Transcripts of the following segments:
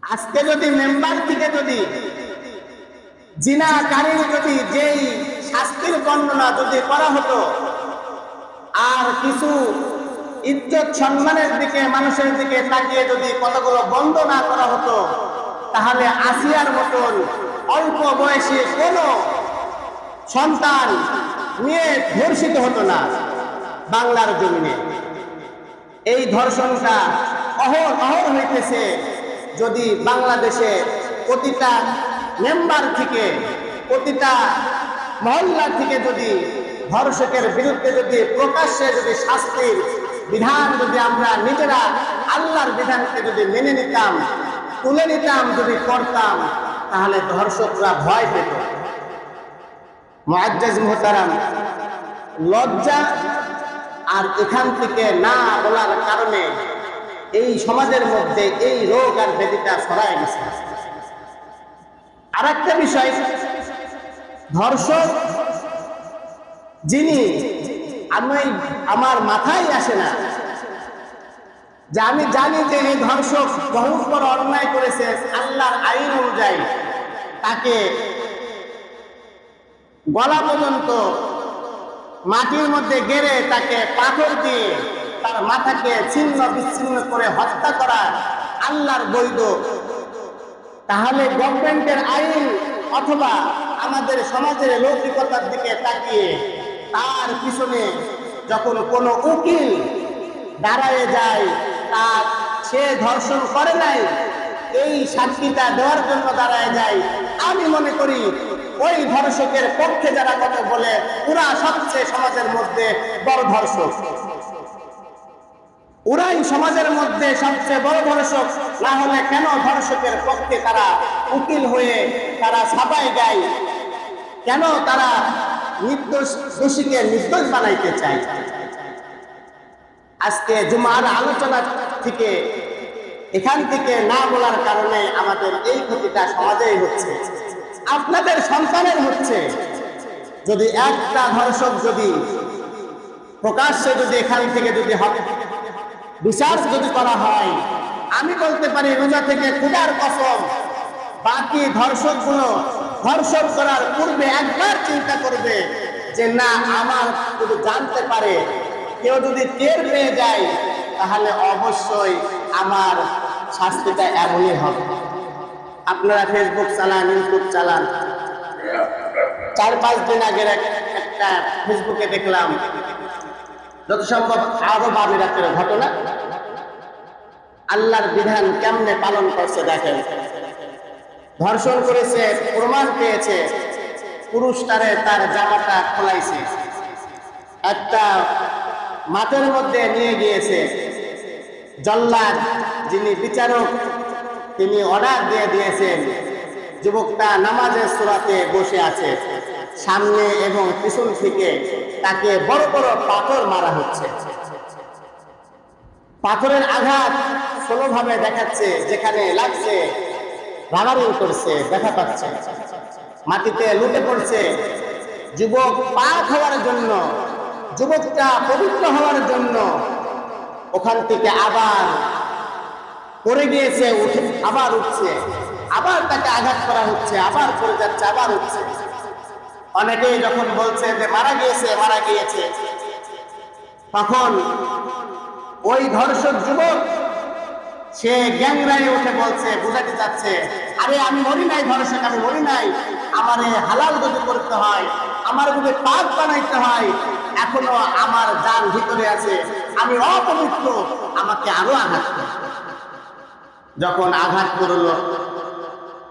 আজকে যদি মেম্বার থেকে যদি জিনাকারীর যদি যেই শাস্তির বর্ণনা যদি করা হতো, আর কিছু ইজ্জত সম্মানের দিকে মানুষের দিকে তাকিয়ে যদি কতগুলো বন্ধ না করা হতো, তাহলে আসিয়ার মতন অল্প বয়সী কোনো সন্তান নিয়ে ধর্ষিত হতো না বাংলার জমিনে। এই ধর্ষণটা অহর হইতেছে যদি বাংলাদেশে প্রতিটা মেম্বার থেকে, প্রতিটা মহল্লা থেকে যদি ধর্ষকের বিরুদ্ধে যদি প্রকাশ্যে যদি শাস্তির বিধান যদি আমরা নিজেরা আল্লাহর বিধানকে যদি মেনে নিতাম, তুলে নিতাম, যদি করতাম, তাহলে ধর্ষকরা ভয় পেত। মুআজ্জাজ মুহতারাম, লজ্জা আর এখান থেকে না বলার কারণে এই সমাজের মধ্যে এই রোগ আর ব্যাধিটা ছড়ায় গেছে। আর একটা বিষয়, ধর্ষক যিনি, আমার মাথায় আসে না যে আমি জানি যে এই ধর্ষক বহু বড় অন্যায় করেছে, আল্লাহর আইন অনুযায়ী তাকে গলা পর্যন্ত মাটির মধ্যে গেড়ে তাকে পাথর দিয়ে তার মাথাকে ছিন্ন বিচ্ছিন্ন করে হত্যা করা আল্লাহর বৈধ। তাহলে গভর্নমেন্টের আইন অথবা আমাদের সমাজের লৌকিকতার দিকে তাকিয়ে তার পিছনে যখন কোনো উকিল দাঁড়ায় যায়, তার সে ধর্ষণ করে নাই এই সাক্ষীটা দেওয়ার জন্য দাঁড়ায় যায়, আমি মনে করি ওই ধর্ষকের পক্ষে যারা কথা বলে ওরা সবচেয়ে সমাজের মধ্যে বড় ধর্ষক, ওরাই সমাজের মধ্যে সবচেয়ে বড় ধর্ষক। না হলে কেন ধর্ষকের পক্ষে তারা উকিল হয়ে তারা ছাপায় গায়? কেন তারা নির্দোষ দোষীকে নির্দোষ বানাইতে চায়? আজকে জুমার আলোচনা থেকে এখান থেকে না বলার কারণে আমাদের এই ক্ষতিটা সমাজেই হচ্ছে, আপনাদের সন্তানের হচ্ছে। যদি একটা ধর্ষক যদি প্রকাশ্যে যদি এখান থেকে যদি বিচার যদি করা হয়, আমি বলতে পারি রোজা থেকে খোদার কসম বাকি ধর্ষকগুলো ধর্ষণ করার পূর্বে একবার চিন্তা করবে যে না, আমার যদি জানতে পারে, কেউ যদি টের পেয়ে যায়, তাহলে অবশ্যই আমার শাস্তিটা এমনই হবে। আপনারা ফেসবুক চালান, ইউটিউব চালান, 4-5 দিন আগের একটা ফেসবুকে দেখলাম, যত সম্ভব আরব আমিরাতের ঘটনা, আল্লাহর বিধান কেমনে পালন করছে দেখেন। ধর্ষণ করেছে, প্রমাণ পেয়েছে, পুরুষটারে তার জামাটা খোলাইছে, একটা মাঠের মধ্যে নিয়ে গিয়েছে। জল্লাদ যিনি বিচারক, তিনি অর্ডার দিয়ে দিয়েছেন, যুবকটা নামাজের সূরাতে বসে আছে, সামনে এবং পিছন থেকে তাকে বড় বড় পাথর মারা হচ্ছে। পাথরের আঘাত ষোলোভাবে দেখাচ্ছে, যেখানে লাগছে রাবারিং করছে, দেখা পাচ্ছে, মাটিতে লুটে পড়ছে। যুবক পাক হওয়ার জন্য, যুবকটা পবিত্র হওয়ার জন্য ওখান থেকে আবার পড়ে গিয়েছে, উঠে আবার উঠছে, আবার তাকে আঘাত করা হচ্ছে, আবার পড়ে যাচ্ছে, আবার উঠছে। অনেকেই যখন বলছে যে মারা গিয়েছে, মারা গিয়েছে, তখন ওই ধর্ষক যুবক সে গ্যাংরায় উঠে বলছে, বুঝাতে চাচ্ছে, আরে আমি মরি নাই ধর্ষক, আমি মরি নাই, আমারে হালাল যদি করতে হয়, আমার যদি পাক বানাইতে হয়, এখনো আমার জান ভিতরে আছে, আমি অপবিত্র, আমাকে আরো আঘাত করতে। যখন আঘাত করলো,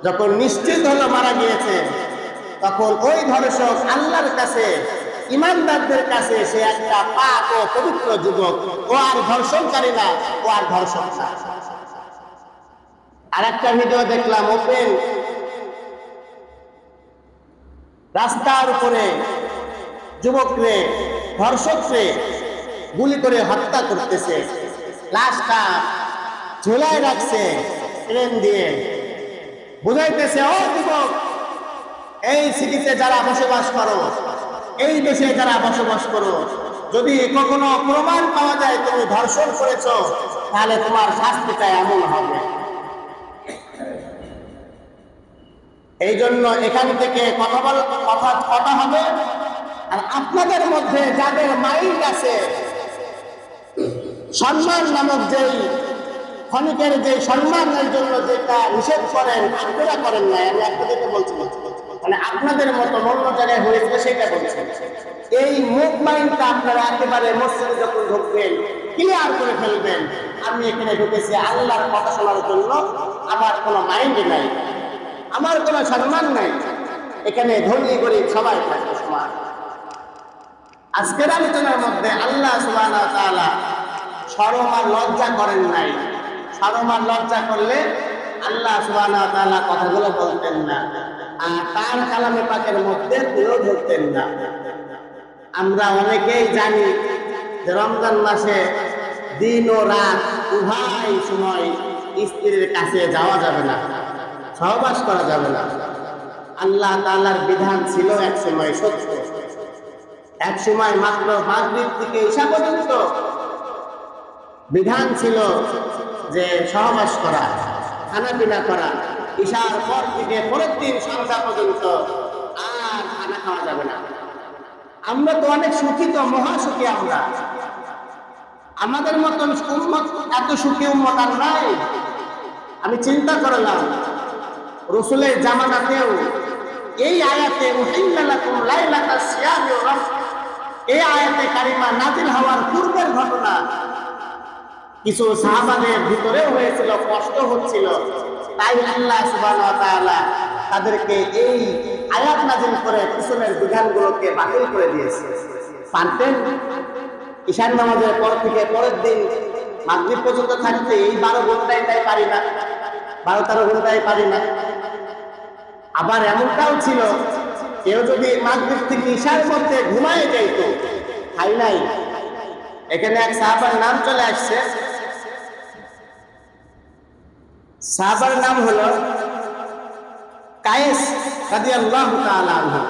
যখন নিশ্চিত হলো মারা গিয়েছে, তখন ওই ধর্ষক আল্লাহর কাছে, ইমানদারদের কাছে সে একটা পাক ও পবিত্র যুবক, ও আর ধর্ষণকারী না, ও আর ধর্ষক না। আর একটা ভিডিও দেখলাম, ওপেন রাস্তার উপরে যুবকরে, ধর্ষকরে গুলি করে হত্যা করতেছে, লাশটা ঝোলায় রাখছে ট্রেন দিয়ে, বুঝাইতেছে, ও যুবক, এই সিটিতে যারা বসবাস করো, এই দেশে যারা বসবাস করো, যদি কখনো প্রমাণ পাওয়া যায় তুমি ধর্ষণ করেছো, তাহলে তোমার শাস্তিটা এমন হবে। এই জন্য এখান থেকে কথা হবে। আর আপনাদের মধ্যে যাদের মাইন্ড আছে, সম্মান নামক যেই ক্ষণিকের যে সম্মানের জন্য যেটা নিষেধ করেন, আপনারা করেন না, আমি আপনাদেরকে বলছি, মানে আপনাদের মতো অন্য জায়গায় হয়েছে সেটা বলছেন। এই মুভ মাইন্ডটা আপনারা একেবারে মসজিদে যখন ঢুকবেন ক্লিয়ার করে ফেলবেন, আমি এখানে ঢুকেছি আল্লাহর কথা শোনার জন্য, আমার কোনো মাইন্ড নাই, আমার কোনো সম্মান নাই, এখানে ধনী গরিব সবাই থাকবে সমান। আজকের আলোচনার মধ্যে আল্লাহ সুবহানাহু ওয়া তাআলা শরম আর লজ্জা করেন নাই। শরম আর লজ্জা করলে আল্লাহ সুবহানাহু ওয়া তাআলা কথাগুলো বলতেন না, আর তার কালামে পাকের মধ্যে তুলে ধরতেন না। আমরা অনেকেই জানি যে রমজান মাসে দিন ও রাত উভয় সময় স্ত্রীর কাছে যাওয়া যাবে না, সহবাস করা যাবে না। আল্লাহ তাআলার বিধান ছিল এক সময় সত্য, এক সময় মাত্র মাগরিব থেকে ঈশা পর্যন্ত বিধান ছিল যে সহবাস করা, খানা পিনা করা, ঈশার পর থেকে পরের দিন সন্ধ্যা পর্যন্ত আর খানা খাওয়া যাবে না। আমরা তো অনেক সুখী, তো মহা সুখী আমরা, আমাদের মতন উম্মত এত সুখী উম্মত আর নাই। আমি চিন্তা করলাম রাসূলের জামানাতেও এই আয়াতে উহিল্লা লাকুম লাইলাতাস সিয়ামি ওয়া রাফ, এই আয়াতে কারিমা নাযিল হওয়ার পূর্বের ঘটনা কিছু সাহাবাদের ভিতরেও হয়েছিল, কষ্ট হচ্ছিল, তাই আল্লাহ সুবহানাহু ওয়া তাআলা তাদেরকে এই আয়াত নাযিল করে রাসূলের বিধানগুলোকে বাতিল করে দিয়েছে। পারতেন ঈশার নামাজের পর থেকে পরের দিন মাগরিব পর্যন্ত থাকতে, এই 12 ঘন্টায় তাই পারি না, 12-13 ঘন্টায় পারি না। আবার এমনটাও ছিল কেউ যদি মাগরিব থেকে ঈশার মধ্যে ঘুমায় যাইত, খাই নাই। এখানে এক সাহাবার নাম চলে আসছে, সাহাবার নাম হলো কায়েস রাদিয়াল্লাহু তাআলা আনহু।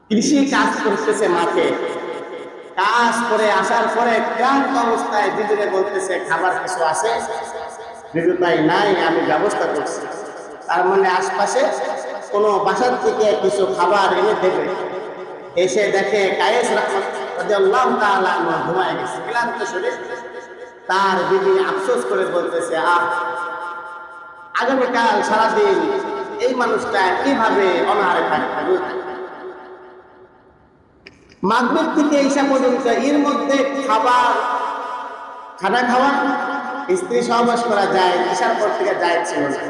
কৃষি কাজ করতেছে মাঠে, কাজ করে আসার পরে ক্লান্ত অবস্থায় বিবিরে বলতেছে খাবার কিছু আছে? বিবি ভাই নাই, আমি ব্যবস্থা করছি। তার মানে আশপাশে কোনো বাসার থেকে কিছু খাবার এনে দেবে। এসে দেখে কায়েস রাদিয়াল্লাহু তাআলা আনহু ঘুমায় গেছে ক্লান্ত শরীর। তার বিবি আফসোস করে বলতেছে, আগামীকাল সারাদিন এই মানুষটা কিভাবে অনাহারে থাকবে। মাগরিব থেকে ঈশা পর্যন্ত এর মধ্যে খানা খাওয়া, স্ত্রী সহবাস করা যায়, ঈশার পর থেকে যায় ছিল না।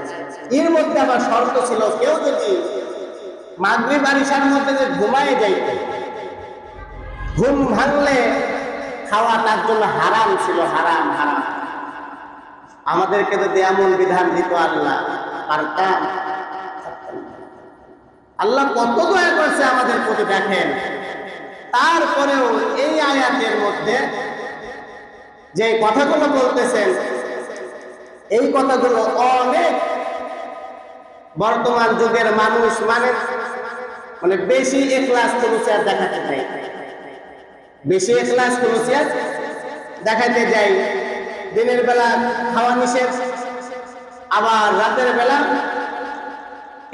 এর মধ্যে আবার শর্ত ছিল কেউ যদি মাগরিব আর ঈশার মধ্যে যে ঘুমায় যাইত, ঘুম ভাঙলে খাওয়া তার জন্য হারাম ছিল, হারাম হারাম। আমাদেরকে যদি এমন বিধান দিত আল্লাহ, পারতাম? আল্লাহ কত দয়া করছে আমাদের প্রতি দেখেন। তারপরেও এই আয়াতের মধ্যে যে কথাগুলো বলতেছেন, এই কথাগুলো অনেক বর্তমান যুগের মানুষ মানে বেশি এখলাস খুলুসিয়াত দেখাতে চাই, বেশি এখলাস খুলুসিয়াত দেখাতে যাই। দিনের বেলা খাওয়া নিষেধ, আবার রাতের বেলা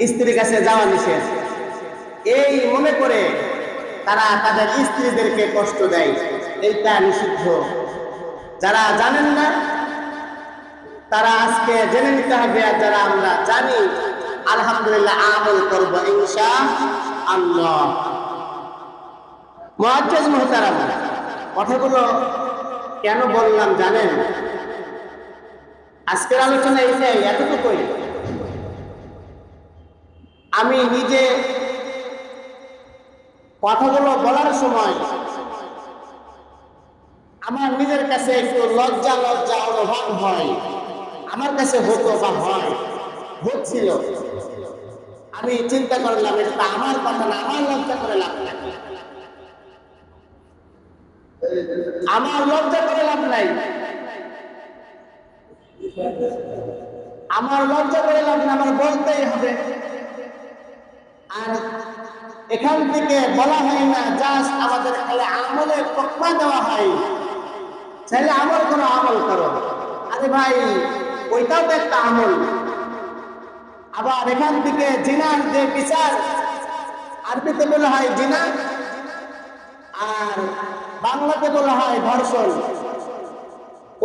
স্ত্রীর কাছে যাওয়া নিষেধ, এই মনে করে তারা তাদের স্ত্রীদেরকে কষ্ট দেয়, এইটা নিষিদ্ধ। যারা জানেন না তারা আজকে জেনে নিতে হবে, আর যারা আমরা জানি আলহামদুলিল্লাহ আমল করব ইনশাআল্লাহ। মুআজ্জাজ মুহতারাম, কথাগুলো কেন বললাম জানেন? আজকের আলোচনা এইটাই, এতটুকুই। আমি নিজে কথাগুলো বলার সময় আমার নিজের কাছে একটু লজ্জা লজ্জা অনুভব হয়, আমার কাছে হতো বা হয়, হচ্ছিল। আমি চিন্তা করলাম এটা আমার কথা না, আমার লজ্জা করে লাভ নাই, আমার লজ্জা করে লাভ নাই, আমার লজ্জা করে লাভ নাই, আমার বলতেই হবে। আর এখান থেকে বলা হয় না, জাস্ট আমাদের খালি আমলের তকমা দেওয়া হয়, চাইলে আমল করো, আমল করো। আরে ভাই, ওইটাও তো একটা আমল। আবার এখান থেকে জিনার যে বিচার, আরবিতে বলা হয় জিনা, আর বাংলাতে বলা হয় ধর্ষণ।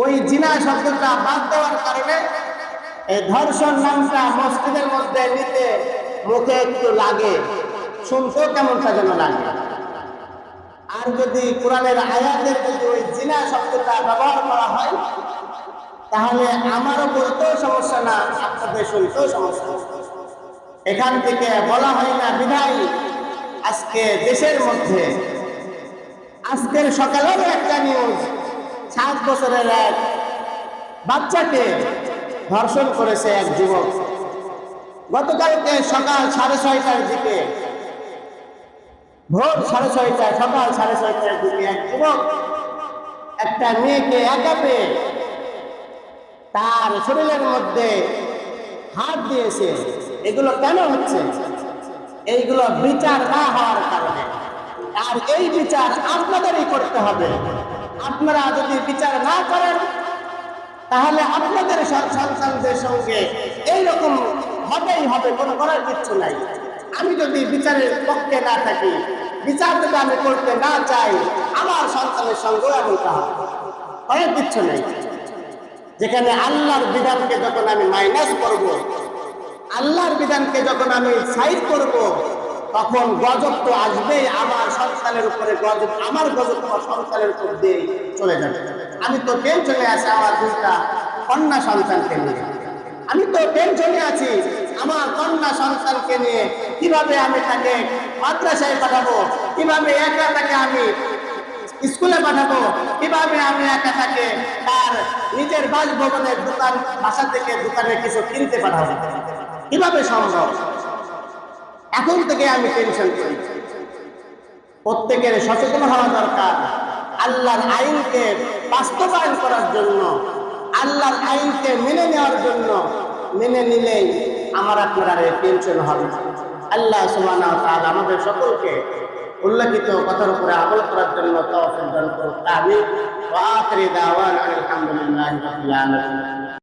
ওই জিনা শব্দটা বাদ দেওয়ার কারণে এই ধর্ষণ নামটা মসজিদের মধ্যে নিতে মুখে একটু লাগে, শুনতেও কেমনটা যেন লাগে। আর যদি কোরআনের আয়াতের যদি ওই জিনা শব্দটা ব্যবহার করা হয়, তাহলে আমারও বলতেও সমস্যা না, আপনাদের শুনতেও সমস্যা না। এখান থেকে বলা হয় না বিধায় আজকে দেশের মধ্যে, আজকের সকালের একটা নিউজ, 7 বছরের এক বাচ্চাকে ধর্ষণ করেছে এক যুবক। গতকালকে সকাল 6:30টার দিকে, ভোর 6:30টায়, সকাল 6:30টার দিকে এক যুবক একটা মেয়েকে একা পেয়ে তার শরীরের মধ্যে হাত দিয়েছে। এগুলো কেন হচ্ছে? এইগুলো বিচার না হওয়ার কারণে। আর এই বিচার আপনাদেরই করতে হবে। আপনারা যদি বিচার না করেন, তাহলে আপনাদের সন্তানদের সঙ্গে এইরকম হবেই হবে, কোনো করার কিচ্ছু নাই। আমি যদি বিচারের পক্ষে না থাকি, বিচার যদি আমি করতে না চাই, আমার সন্তানের সঙ্গেও এমনটা হবে, করার কিচ্ছু নেই। যেখানে আল্লাহর বিধানকে যখন আমি মাইনাস করব, আল্লাহর বিধানকে যখন আমি সাইড করব, তখন গজব তো আসবেই আমার সন্তানের উপরে। গজব, আমার গজব আমার সন্তানের উপর দিয়ে চলে যাবে। আমি তো টেনশনে আছি আমার 2টা কন্যা সন্তানকে নিয়ে। আমি তো টেনশনে আছি আমার কন্যা সন্তানকে নিয়ে, কিভাবে আমি তাকে মাদ্রাসায় পাঠাবো, কিভাবে একা তাকে আমি স্কুলে পাঠাবো, কিভাবে আমি একা তাকে তার নিজের বাসভবনের দোকান, বাসা থেকে দোকানে কিছু কিনতে পাঠাবো, কিভাবে সম্ভব? এখন থেকে আমি টেনশন করি। প্রত্যেকের সচেতন হওয়া দরকার আল্লাহর আইনকে বাস্তবায়ন করার জন্য, আল্লাহর আইনকে মেনে নেওয়ার জন্য। মেনে নিলেই আমার আপনার টেনশন হবে। আল্লাহ সুবহানাহু ওয়া তাআলা আমাদের সকলকে উল্লেখিত কথার উপরে আমল করার জন্য তৌফিক দান করুন। আমিন। ওয়া আখিরি দাওয়ানা আলহামদুলিল্লাহি রাব্বিল আলামিন।